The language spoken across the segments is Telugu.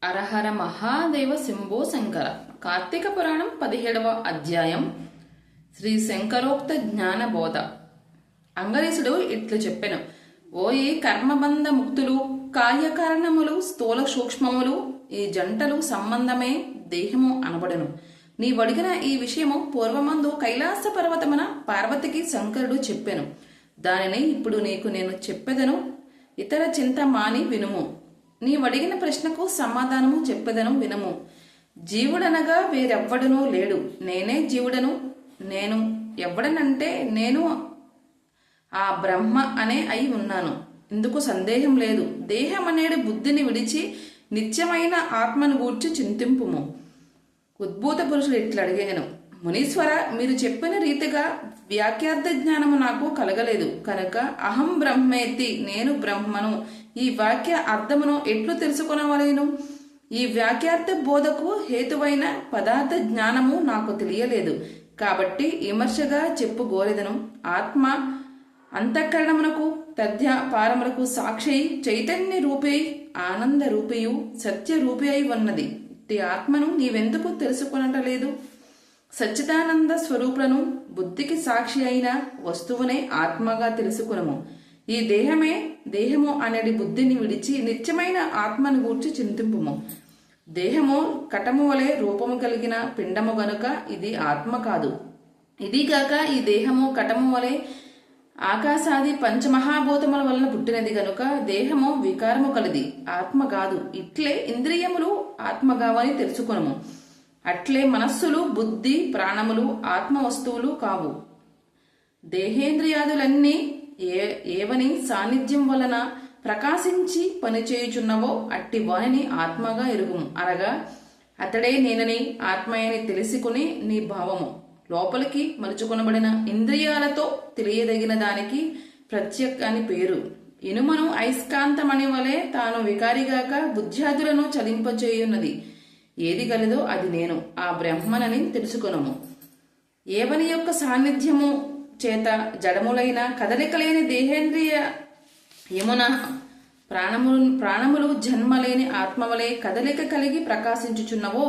అరహర మహాదేవ శంభో శంకర. కార్తీక పురాణం 17వ అధ్యాయం. శ్రీ శంకరోక్త జ్ఞాన బోధ. అంగరీషుడు ఇట్లు చెప్పెను: ఓయి కర్మబంధ ముక్తులు, కార్యకారణములు స్థూల సూక్ష్మములు, ఈ జంటలు సంబంధమే దేహము అనబడను. నీవడిగిన ఈ విషయము పూర్వమందు కైలాస పర్వతమున పార్వతికి శంకరుడు చెప్పెను. దానిని ఇప్పుడు నీకు నేను చెప్పెదను. ఇతర చింత మాని వినుము. నీవడిగిన ప్రశ్నకు సమాధానము చెప్పెదను వినము. జీవుడనగా వేరెవ్వడనూ లేడు, నేనే జీవుడను. నేను ఎవ్వడనంటే నేను ఆ బ్రహ్మ అనే అయి ఉన్నాను. ఇందుకు సందేహం లేదు. దేహమనేడు బుద్ధిని విడిచి నిత్యమైన ఆత్మను గూర్చి చింతింపుము. ఉద్భూత పురుషుడు ఇట్లడిగాను: మునీశ్వర, మీరు చెప్పిన రీతిగా వ్యాఖ్యార్థ జ్ఞానము నాకు కలగలేదు కనుక అహం బ్రహ్మేతి, నేను బ్రహ్మను, ఈ వాక్య అర్థమును ఎట్లు తెలుసుకొనవలేను? ఈ వాక్యార్థ బోధకు హేతువైన పదార్థ జ్ఞానము నాకు తెలియలేదు కాబట్టి విమర్శగా చెప్పుగోరెదను. ఆత్మ అంతఃకరణమునకు తద్యాపారములకు సాక్షి, చైతన్య రూపి, ఆనంద రూపియు, సత్య రూపి అయి ఉన్నది. ఈ ఆత్మను నీవెందుకు తెలుసుకొనటలేదు? సచ్చిదానంద స్వరూపులను, బుద్ధికి సాక్షి అయిన వస్తువునే ఆత్మగా తెలుసుకునము. ఈ దేహము అనేది బుద్ధిని విడిచి నిత్యమైన ఆత్మను గూర్చి చింతింపుము. దేహము కటము వలె రూపము కలిగిన పిండము గనుక ఇది ఆత్మ కాదు. ఇదిగాక ఈ దేహము కటము వలె ఆకాశాది పంచమహాభూతముల వలన పుట్టినది గనుక దేహము వికారము కలది, ఆత్మ కాదు. ఇట్లే ఇంద్రియములు ఆత్మగావని తెలుసుకొనము. అట్లే మనస్సులు, బుద్ధి, ప్రాణములు ఆత్మ వస్తువులు కావు. దేహేంద్రియాదులన్నీ ఏవని సాన్నిధ్యం వలన ప్రకాశించి పనిచేయుచున్నవో అట్టి వానిని ఆత్మగా ఎరుగుము. అనగా అతడే నేనని, ఆత్మయని తెలుసుకుని నీ భావము. లోపలికి మలుచుకొనబడిన ఇంద్రియాలతో తెలియదగిన దానికి ప్రత్యక్ అని పేరు. ఇనుమను అయస్కాంతమణి వలె తాను వికారిగాక బుద్ధ్యాదులను చలింపచేయున్నది. ఏది గలదో అది నేను, ఆ బ్రహ్మనని తెలుసుకొనము. ఏవని యొక్క సాన్నిధ్యము చేత జడములైన కదలికలేని దేహేంద్రియ యమున ప్రాణములు జన్మలేని ఆత్మవలే కదలిక కలిగి ప్రకాశించుచున్నవో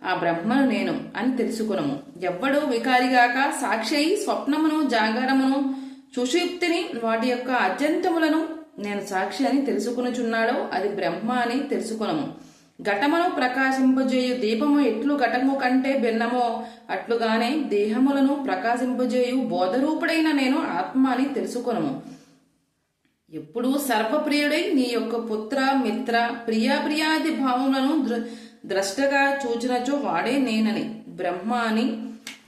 ఆ బ్రహ్మను నేను అని తెలుసుకొనము. ఎవ్వడో వికారిగాక సాక్షి అయి స్వప్నమును, జాగారమును, సుషుప్తిని, వాటి యొక్క అత్యంతములను నేను సాక్షి అని తెలుసుకొనుచున్నాడో అది బ్రహ్మ అని తెలుసుకొనము. ఘటమును ప్రకాశింపజేయు దీపము ఎట్లు ఘటము కంటే భిన్నమో అట్లుగానే దేహములను ప్రకాశింపజేయు బోధరూపుడైన నేను ఆత్మ అని తెలుసుకొనము. ఎప్పుడు సర్వప్రియుడై నీ యొక్క పుత్ర, మిత్ర, ప్రియాది భావములను ద్రష్టగా చూచినచో వాడే నేనని బ్రహ్మ అని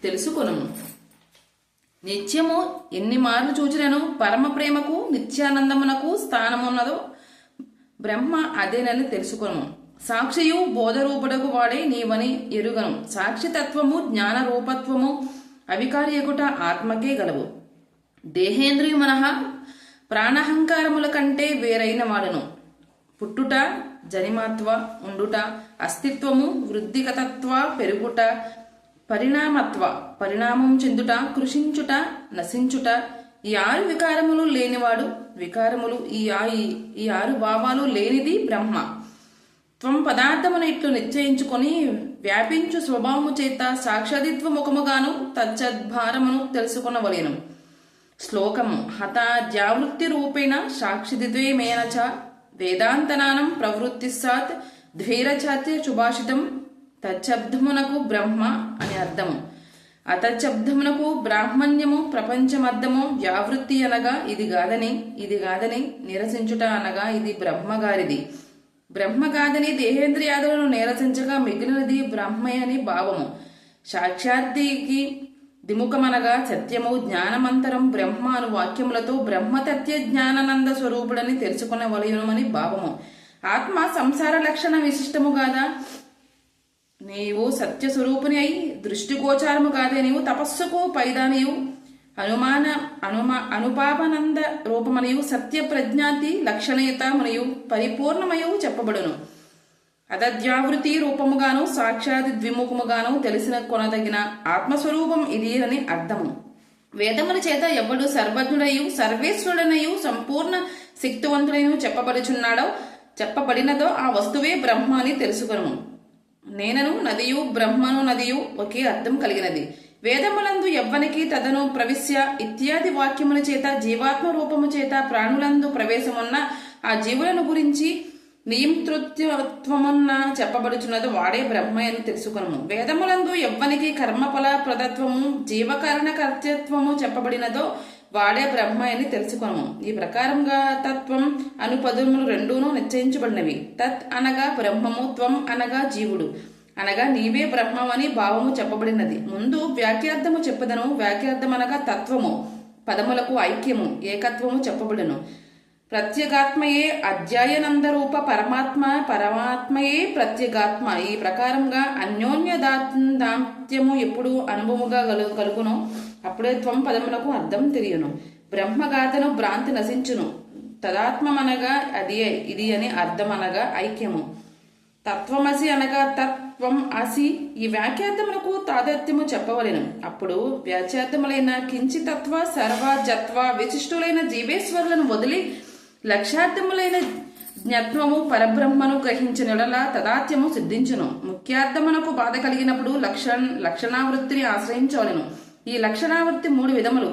తెలుసుకొనము. నిత్యము ఎన్ని మార్లు చూచినను పరమ ప్రేమకు, నిత్యానందమునకు స్థానమున్నదో బ్రహ్మ అదేనని తెలుసుకొనము. సాక్షియు బోధరూపుడకు వాడే నీవని ఎరుగను. సాక్షితత్వము, జ్ఞాన రూపత్వము అవికార్యకుట ఆత్మకే గలవు. దేహేంద్రియ మనః ప్రాణహంకారముల కంటే వేరైన వాడును. పుట్టుట, జనిమత్వ, ఉండుట, అస్తిత్వము, వృద్ధిగతత్వ, పెరుగుట, పరిణామత్వ, పరిణామం చెందుట, కృషించుట, నశించుట, ఈ 6 వికారములు లేనివాడు. వికారములు ఈ 6 భావాలు లేనిది బ్రహ్మ. త్వం పదార్థమును ఇట్లు నిశ్చయించుకొని వ్యాపించు స్వభావము చేత సాక్షాదిత్వ ముఖముగాను తచ్చద్భారమును తెలుసుకొనవలేను. శ్లోకము: హతాద్యావృత్తి రూపేణ సాక్షిదిద్వేమేన చ వేదాంతనానం ప్రవృత్తి సాత్ ధ్వేరచాత్య సుభాషితం. తచ్చబ్దమునకు బ్రహ్మ అని అర్థము. అతచ్చబ్దమునకు బ్రాహ్మణ్యము, ప్రపంచమర్థము. వ్యావృత్తి అనగా ఇది గాదని నిరసించుట అనగా ఇది బ్రహ్మగారిది. బ్రహ్మగాదని దేహేంద్రియాదులను నిరసించగా మిగిలినది బ్రహ్మయని భావము. సాక్షాత్తికి దిముఖమనగా సత్యము, జ్ఞానమంతరం బ్రహ్మ అను వాక్యములతో బ్రహ్మతత్య జ్ఞానానంద స్వరూపుడని తెలుసుకొనవలయునమని భావము. ఆత్మ సంసార లక్షణ విశిష్టము కాదా? నీవు సత్య స్వరూపుని అయి దృష్టిగోచారము కాదే. నీవు తపస్సుకు పైదానియు, అనుపాపనంద రూపమనియు, సత్య ప్రజ్ఞాతి లక్షణయుత మరియు పరిపూర్ణమయు చెప్పబడును. అతద్యావృతి రూపముగాను సాక్షాత్ ద్విముఖముగాను తెలిసిన కొనదగిన ఆత్మస్వరూపం ఇది అని అర్థము. వేదముల చేత ఎవడు సర్వజ్ఞుడయు, సర్వేశ్వరుడనయు, సంపూర్ణ శక్తివంతుడైన చెప్పబడుచున్నాడో చెప్పబడినదో ఆ వస్తువే బ్రహ్మ అని తెలుసుకొను. నేనను నదియు బ్రహ్మను నదియు ఒకే అర్థం కలిగినది. వేదములందు ఎవ్వనికి తదను ప్రవిశ్య ఇత్యాది వాక్యముల చేత జీవాత్మ రూపము చేత ప్రాణులందు ప్రవేశమున్న ఆ జీవులను గురించి నియంతృత్వమున్న చెప్పబడుచున్నది వాడే బ్రహ్మ అని తెలుసుకొను. వేదములందు ఎవ్వనికి కర్మఫల ప్రదత్వము జీవకరణ కర్తృత్వము చెప్పబడినదో వాడే బ్రహ్మ అని తెలుసుకొను. ఈ ప్రకారంగా తత్వం అను పదములు రెండూనూ నిశ్చయించబడినవి. తత్ అనగా బ్రహ్మము, త్వం అనగా జీవుడు అనగా నీవే బ్రహ్మమని భావము చెప్పబడినది. ముందు వాక్యార్థము చెప్పదను. వాక్యార్థం అనగా తత్వము, పదములకు ఐక్యము, ఏకత్వము చెప్పబడును. ప్రత్యేగాత్మయే అధ్యాయనందరూప పరమాత్మ, పరమాత్మయే ప్రత్యేగాత్మ. ఈ ప్రకారంగా అన్యోన్య దాంత్యము ఎప్పుడు అనుభవముగా కలుగును అప్పుడే త్వం పదములకు అర్థం తెలియను. బ్రహ్మగాథను భ్రాంతి నశించును. తదాత్మనగా అది ఇది అని అర్థం అనగా ఐక్యము. తత్వమసి అనగా తత్వం అసి. ఈ వాక్యార్థములకు తాదాత్మ్యము చెప్పవలెను. అప్పుడు వ్యాఖ్యార్థములైన కించితత్వ సర్వజత్వ విశిష్టులైన జీవేశ్వరులను వదిలి లక్ష్యార్థములైన జ్ఞత్వము పరబ్రహ్మను గ్రహించిన ఎడల తదాత్మ్యము సిద్ధించును. ముఖ్యార్థమునకు బాధ కలిగినప్పుడు లక్షణావృత్తిని ఆశ్రయించవలెను. ఈ లక్షణావృత్తి 3 విధములు.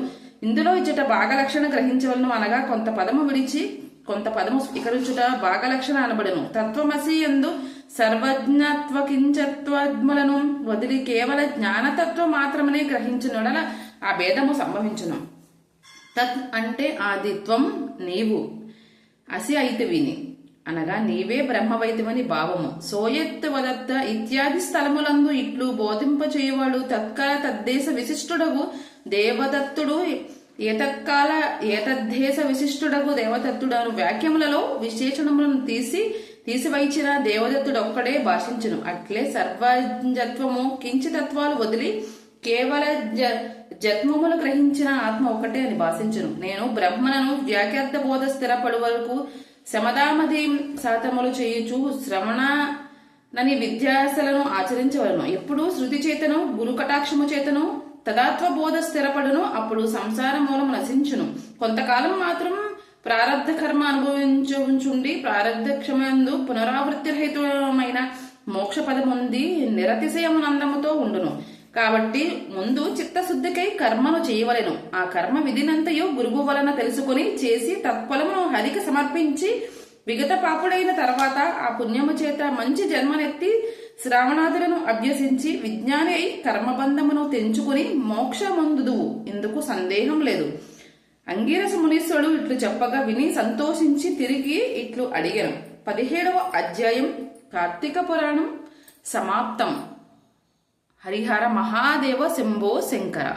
ఇందులో ఇచ్చట భాగలక్షణ గ్రహించవలను అనగా కొంత పదము విడిచి కొంత పదము స్వీకరించుట భాగలక్షణ అనబడును. తత్వమసి యందు సర్వజ్ఞత్వ కించత్వములను వదిలి కేవల జ్ఞానతత్వం మాత్రమే గ్రహించునడల ఆ భేదము సంభవించును. తత్ అంటే ఆదిత్వం నీవు, అసి అయితే విని అనగా నీవే బ్రహ్మవైతివని భావము. సోయత్ వదత్త ఇత్యాది స్థలములందు ఇట్లు బోధింపచేయవాడు తత్కాల తద్దేశ విశిష్టుడగు దేవదత్తుడు ఏతత్కాల ఏతద్దేశ విశిష్టుడగు దేవదత్తుడను వాక్యములలో విశేషణములను తీసివైచిన దేవదత్తుడు ఒక్కడే భాషించును. అట్లే సర్వజత్వము కించితత్వాలు వదిలి కేవల జత్మములు గ్రహించిన ఆత్మ ఒకటే అని భాషించును. నేను బ్రహ్మను వ్యాఖ్యార్థ బోధ స్థిరపడు వరకు శమదామది శాతములు చేయుచు శ్రవణనని విద్యాసలను ఆచరించవలను. ఎప్పుడు శృతి చేతను గురు కటాక్షము చేతను తదాత్వ బోధ స్థిరపడును అప్పుడు సంసార మూలము నశించును. కొంతకాలం మాత్రం ప్రారబ్ధ కర్మ అనుభవించుండి ప్రారబ్ధ క్షమందు పునరావృత్తి రహితమైన మోక్ష పదముంది నిరతిశయమునందముతో ఉండును. కాబట్టి ముందు చిత్తశుద్ధికై కర్మను చేయవలెను. ఆ కర్మ విధినంతయు గురువు వలన తెలుసుకుని చేసి తత్ఫలమును హరికి సమర్పించి విగత పాపుడైన తర్వాత ఆ పుణ్యము చేత మంచి జన్మనెత్తి శ్రావణాదులను అభ్యసించి విజ్ఞాని అయి కర్మబంధమును తెంచుకుని మోక్షమొందుదువు. ఇందుకు సందేహం లేదు. అంగీరస మునీశ్వరుడు ఇట్లు చెప్పగా విని సంతోషించి తిరిగి ఇట్లు అడిగాను. 17వ అధ్యాయం కార్తీక పురాణం సమాప్తం. హరిహర మహాదేవ శంభో శంకర.